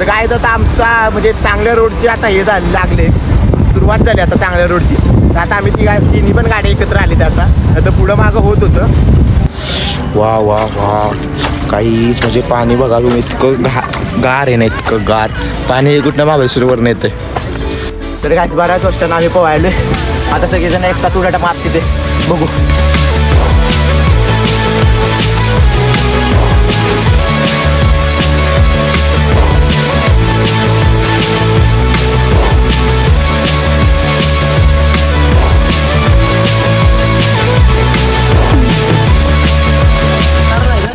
तर काय तर आमचा म्हणजे चांगल्या रोडची आता हे झाली लागले सुरुवात झाली आता चांगल्या रोडची. तर आता आम्ही तिन्ही पण गाडी एकत्र आली आता. तर पुढं मागं होत होतं. वा वा वा काहीच म्हणजे पाणी बघा तुम्ही इतकं गार आहे ना, इतकं गार पाणी कुठनं महाबळेश्वरवरून येतं. तर काय बऱ्याच वर्षांना आम्ही पोहायले. आता सगळेजण एक साथ उड्या मारत तिथे बघू.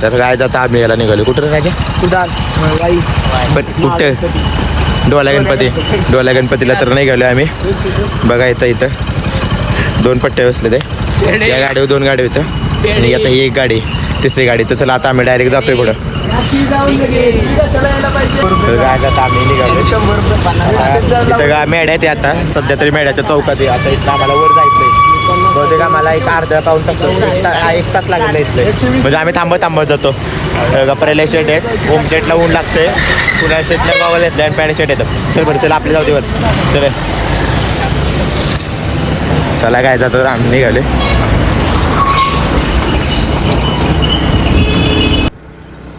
तर काय जाता आम्ही याला निघालो. कुठं राहायचे कुठं डोला गणपतीला तर नाही गेलो आम्ही. बघा इथं 2 पट्टे बसले ते. या गाडीवर 2 गाडी होतं आणि आता ही एक गाडी तिसरी गाडी. तर चला आता आम्ही डायरेक्ट जातोय पुढं. तर काय जाता आम्ही निघालो. इथं का मेढ्या ते आता सध्या तरी मेढ्याच्या चौकात आहे. आता इथं आम्हाला वर जायचंय. बहुतेक आम्हाला एक अर्धा पाऊण तास 1 तास लागेल इथले. म्हणजे आम्ही थांबत जातो. गप्परेला शेट आहेत. होम शेटला ऊन लागते. पुण्या शेटला गॉगल घेतले आणि पॅन्ट शर्ट येतं. चल बरं चला आपले जाऊ दे वर. चला काय जातो आम्ही निघाले.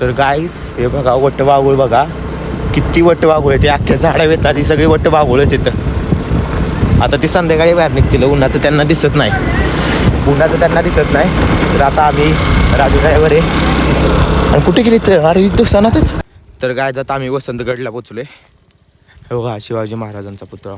तर गाईच हे बघा वट्ट वाघूळ बघा किती वट्ट वाघूळ आहे. ते अख्ख्या झाडं येतात ती सगळी वट्ट वाघूळच येतं. आता ती संध्याकाळी बाहेर निघतील. उन्हाचं त्यांना दिसत नाही. तर आता आम्ही राजू ड्रायव्हर आहे. आणि कुठे गेली तर अरे इथं सणातच. तर काय जाता आम्ही वसंतगडला पोचलोय. हो का शिवाजी महाराजांचा पुतळा.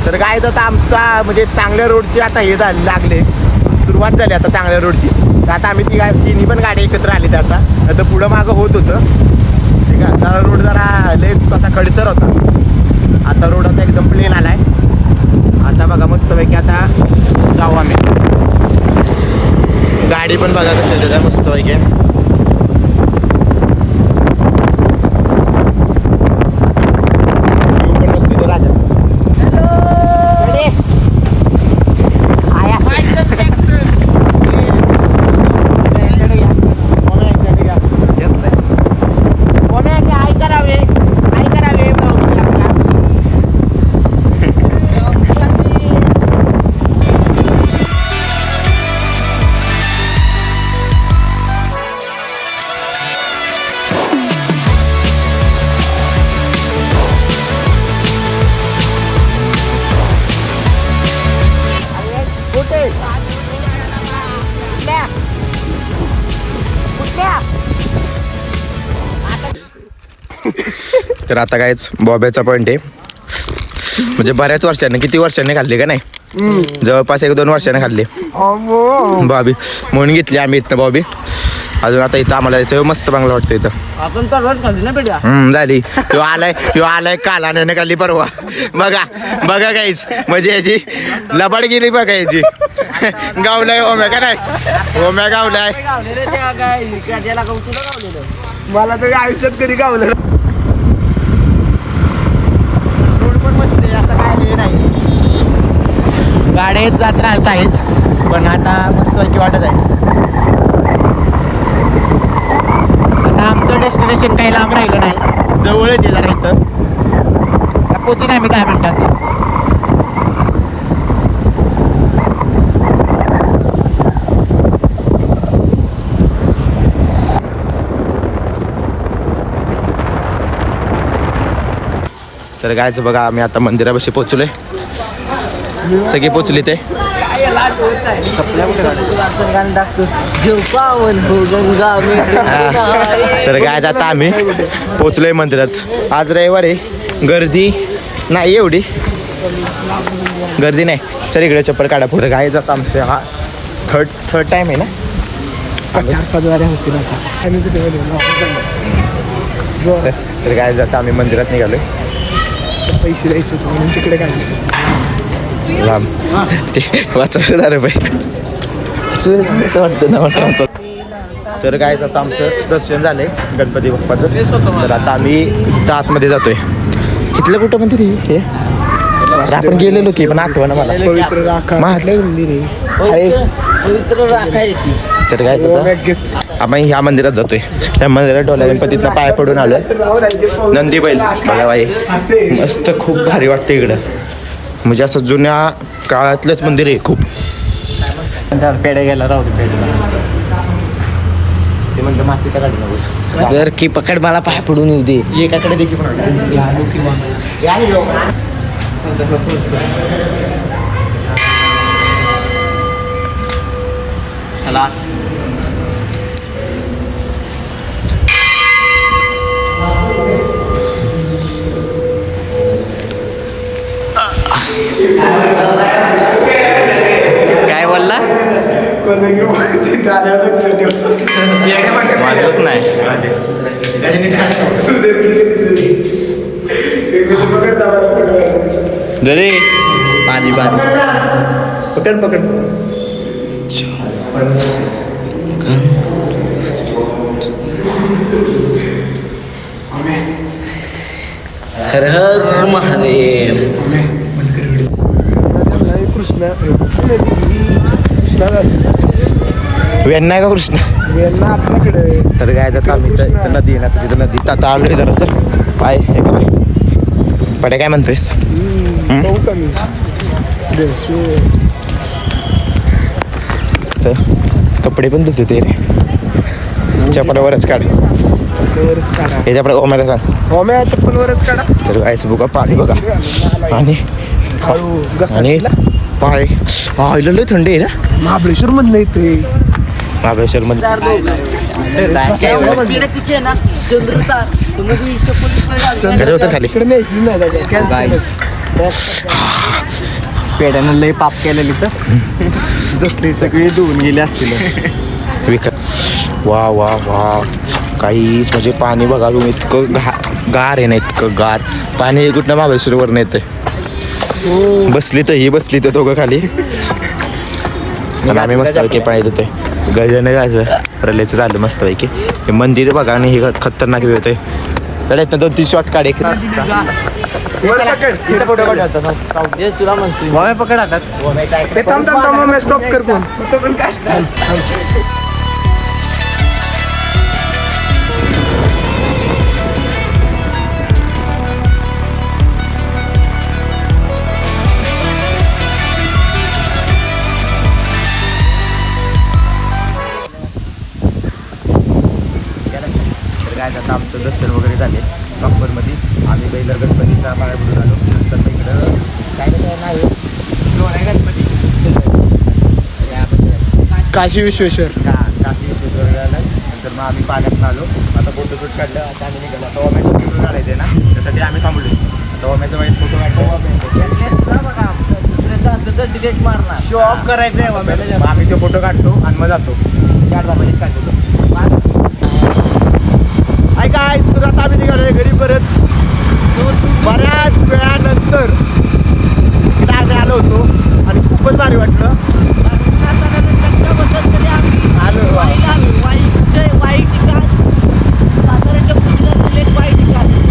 तर काय जाता आमचा म्हणजे चांगल्या रोडची आता हे झाली लागले सुरुवात झाली आता चांगल्या रोडची. तर आता आम्ही तिन्ही पण गाडी एकत्र आली. आता तर पुढं मागं होत होतं. ठीक आहे. आता रोड जरा लेच असा खडतर होता. आता रोड आता एकदम प्लेन आलाय. आता बघा मस्तपैकी आता जाऊ आम्ही. गाडी पण बघा कशी आहे मस्तपैकी. तर आता कायच बॉब्याचा पॉइंट आहे. म्हणजे बऱ्याच वर्षांनी किती वर्षांनी खाल्ली का नाही. जवळपास 1-2 वर्षांनी खाल्ली बॉबी म्हणून घेतली आम्ही इथं बॉबी. अजून आता इथं आम्हाला यायचं मस्त चांगलं वाटतं इथं. आपण परवाच खाल्ली ना बेटा. झाली. ह्यो आलाय काला नाही खाल्ली परवा. बघा काहीच म्हणजे याची लबाड गेली बघा याची. गावलाय ओम्या का नाही. ओम्या गावलाय. मला तर आयुष्यात कधी गावलं. रोड पण मस्त आहे असं काय हे नाही. गाड्या जात राहत आहेत पण आता मस्त वाटत आहे. आता आमचं डेस्टिनेशन काही लांब राहिलं नाही. जवळच आहे जरा इथं. पोचीन आम्ही 10 मिनिटात. तर गायचं बघा आम्ही आता मंदिरापाशी पोचलोय. सगळी पोचली ते. तर काय आता आम्ही पोचलोय मंदिरात. आज रविवार आहे. गर्दी नाही एवढी गर्दी नाही. चल इकडे चप्पल काढा पुढे. काय जात आमचं हा थर्ड टाइम आहे ना. 4-5 वाऱ्या होतील तर काय जातं आम्ही मंदिरात निघालोय. पैसे द्यायचे म्हणून तिकडे काढले लांब ते वाचवणार पाहिजे असं वाटतं ना. तर काय आता आमचं दर्शन झालंय गणपती बाप्पाचं. तर आता आम्ही आतमध्ये जातोय. इथलं कुठं मंदिर हे आपण गेलेलो की पण आठवण मला. पवित्र राखा मंदिर आहे. पवित्र राखा येते. तर काय आपण ह्या मंदिरात जातोय. त्या मंदिरात डोल्या गणपतीतनं पाय पडून आलं. नंदी बैल बघा बाई मस्त खूप भारी वाटतं इकडं. म्हणजे असं जुन्या काळातलंच मंदिर आहे खूप. पेढे गेला राहू दे ते म्हणलं मातीच्या गाडी नकोस जर की पकड मला पाय पडून येऊ दे. एकाकडे देखील चला काय बोलला? माझंच नाही. दरे माझी बात पकड पकड हर हर महादेव. कृष्णा वेण्णा आहे का कृष्ण आपल्याकडे तर काय जातं आम्ही तर नदी आहे ना तिथं नदी आता आलोय जरा सर पाय हे का बाय पडे काय म्हणतोयस तर कपडे पण धुते ते रे चपलावरच काढ याच्याकडे ओम्याला सांग ओम्या चप्पलवरच काढा. तर गायचं बघा पाणी बघा आणि आणि पाय आईला लय थंडी आहे ना महाबळेश्वर मधलं येते. महाबळेश्वर मध्ये कसं होतं खाली पेड्यानं लय पाप केलेली तर सगळी धुवून गेली असतील. वा वा वा काहीच म्हणजे पाणी बघा तुम्ही इतकं गार आहे ना इतकं गार पाणी कुठनं महाबळेश्वरवर येतं. बसली तर ही बसली तर दोघं खाली आणि आम्ही मस्तपैकी पाणी देतोय. गजने जायचं प्रलयचं झालं मस्तपैकी. हे मंदिर बघा आणि हे खतरनाक व्यू होते. त्याच्यात 2-3 शॉट काढे तुला म्हणतो पकड हातात. स्टॉप कर पण काय आता आमचं दर्शन वगैरे झाले बाप्परमध्ये. आम्ही बैलर गणपतीचा पाया पडून आलो. नंतर इकडं काय नाही गणपती काशी विश्वेश्वर काशी विश्वेश्वर झालं. नंतर मग आम्ही पाण्यात आलो. आता फोटोशूट काढलं. आता आम्ही निघालो. आता ओम्याचं फोटो काढायचं आहे ना त्यासाठी आम्ही थांबलो. आता ओम्याचा वाईज फोटो काढतो शो ऑफ करायचं आहे. मग आम्ही तो फोटो काढतो आणि मग जातो. काढतो हाय काय तर आता आम्ही निघालोय घरी परत. बऱ्याच वेळानंतर इकडे आम्ही आलो होतो आणि खूपच भारी वाटलं.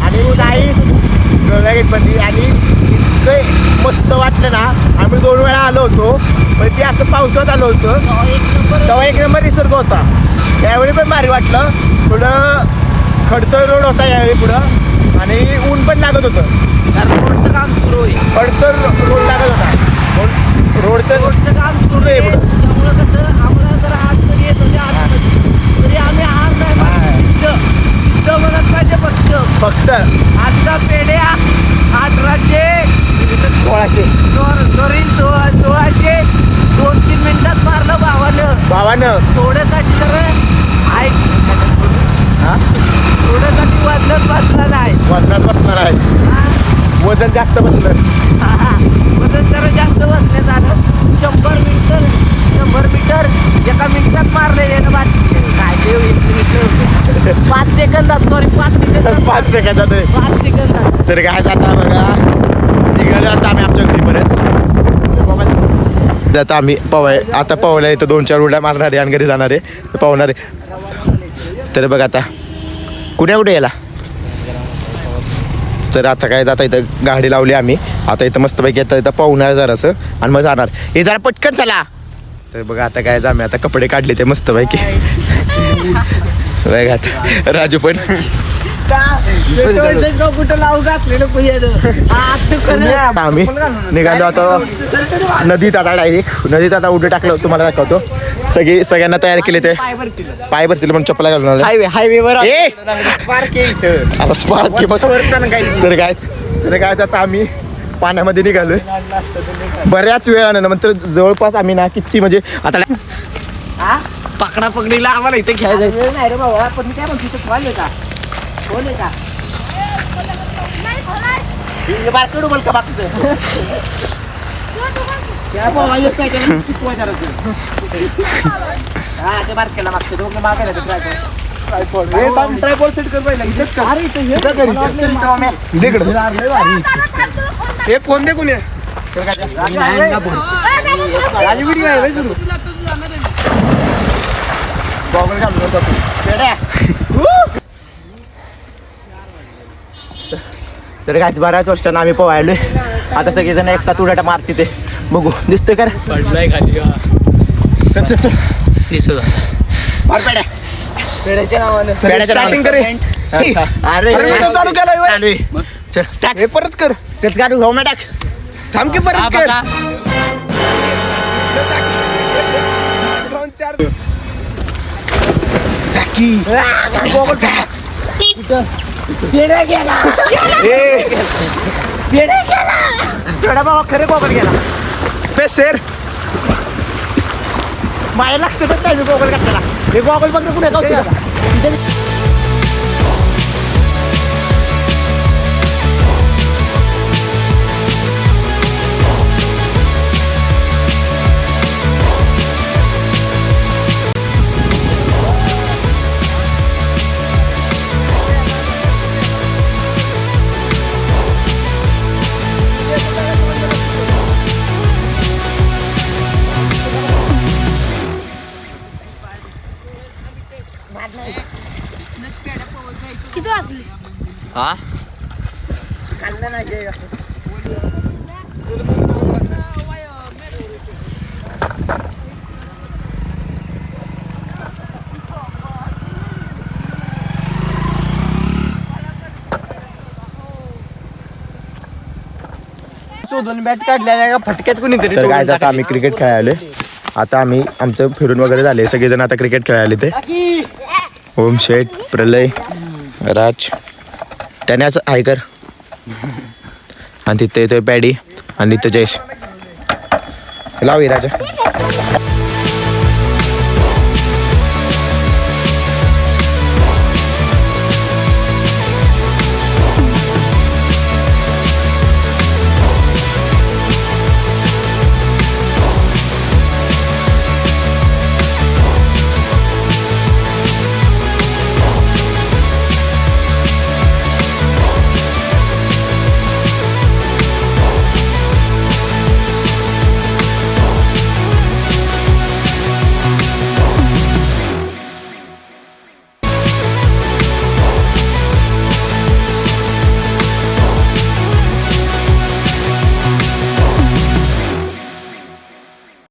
आणि काहीच गणपती आणि इतकं मस्त वाटलं ना. आम्ही 2 वेळा आलो होतो पण ते असं पावसात आलो होतं तेव्हा 1 नंबर निसर्ग होता. त्यावेळी पण भारी वाटलं. थोडं खडतर रोड होता यावेळी पुढं आणि ऊन पण लागत होतं. रोडचं काम सुरू आहे. खडतर रोड लागत होता. रोडचं काम सुरू आहे पुढं. त्यामुळं कसं आम्हाला जर आज तरी येत होते तरी आम्ही आज नाही तिथं म्हणत पाहिजे फक्त आजचा पेढ्या 1800 1600 1600 2-3 मिनिटात मारलं भावानं थोड्यासाठी तर थोड्यासाठी वजनात बसणार आहे. वजन जास्त बसलं. वजन जरा जास्त बसण्यात आलं. 100 मीटर एका मिनिटात मारले ना बाकी काय ते 5 सेकंदात 5 सेकंदात 5 सेकंदात. तर काय आता बघा निघालो आता आम्ही आमच्या घरी परत. आता आम्ही आता पवल्या इथं 2-4 उड्या मारणार आहे आणि घरी जाणार आहे पावणार आहे. तर बघा आता कुठे याला तर आता काय जाता इथं गाडी लावली आम्ही. आता इथं मस्तपैकी आता इथं पाहुणार जरासं आणि मग जाणार. हे जरा पटकन चला तर बघा आता काय आम्ही आता कपडे काढले ते मस्त पैकी बघा आता राजू पण कुठं लावू घातलेलं आम्ही निघालो आता नदीत आता डायरेक्ट नदीत आता उडे टाकलं तुम्हाला दाखवतो सगळ्यांना तयार केले ते पाय भरतील पण चप्पला घालून आले. हायवेवर आता स्पार्क तर काय आता आम्ही पाण्यामध्ये निघालोय बऱ्याच वेळानं नंतर जवळपास आम्ही ना किती म्हणजे आता पकडा पकडीला आम्हाला इथे खेळायचं नाही रे बाबा पण मी काय म्हणतो खोल आहे का खोल आहे का बारकडू बोल का बाकीचं हा ते बारकेला मागते दोघं मागायला ट्रायपॉड सेट कर पहिला हे फोन दे कोणी तर काय बऱ्याच वर्षांना आम्ही पोहायलोय आता सगळेजण एक साथ उड्या मारते ते बघू दिसतोय का चल चल चल मार पेड्या पेड्याच्या नावानं स्टार्टिंग करे अरे व्हिडिओ चालू केलाय चल टाक हे परत कर चल काढू हो टाक थांब की परत कर झाकी पेड्या गेला पेड्या गेला पेड्या बाबा खरे गोगल गेला पेसेर माझ्या लक्षातच नाही मी गोगल घातलेला हे गोगल बघ कुठे किती वाजले हा शोधून बॅट काढल्या फटक्यात कोणीतरी तर काय आता आम्ही क्रिकेट खेळायलोय आता आम्ही आमचं फिरून वगैरे झाले सगळेजण आता क्रिकेट खेळायले ते ओम शेठ प्रलय राज त्याने असं हाय कर आणि तिथे पॅडी आणि तिथं जयेश लाव राजा